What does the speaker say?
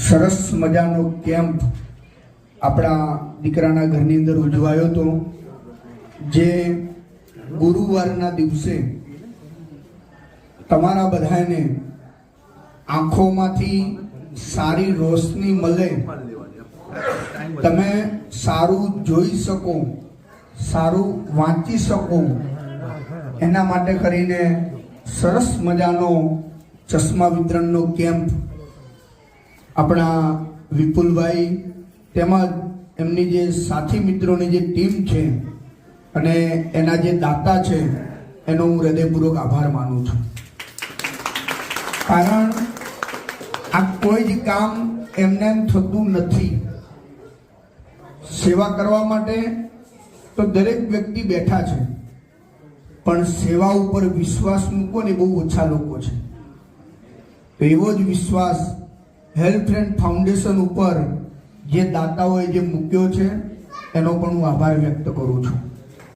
સરસ મજાનો કેમ્પ આપણા દીકરાના ઘરની અંદર ઉજવાયો હતો, જે ગુરુવારના દિવસે તમારા બધાને આંખોમાંથી સારી રોશની મળે, તમે સારું જોઈ શકો, સારું વાંચી શકો, એના માટે કરીને સરસ મજાનો ચશ્મા વિતરણનો કેમ્પ આપણા વિપુલભાઈ તેમજ એમની જે સાથી મિત્રોની જે ટીમ છે અને એના જે દાતા છે એનો હું હૃદયપૂર્વક આભાર માનું છું. કારણ આ કોઈ જ કામ એમને થતું નથી. સેવા કરવા માટે તો દરેક વ્યક્તિ બેઠા છે, પણ સેવા ઉપર વિશ્વાસ મૂકો ને બહુ ઓછા લોકો છે. તો એવો જ વિશ્વાસ હેલ્પલાઇન ફાઉન્ડેશન ઉપર જે દાતાઓએ જે મૂક્યો છે એનો પણ હું આભાર વ્યક્ત કરું છું.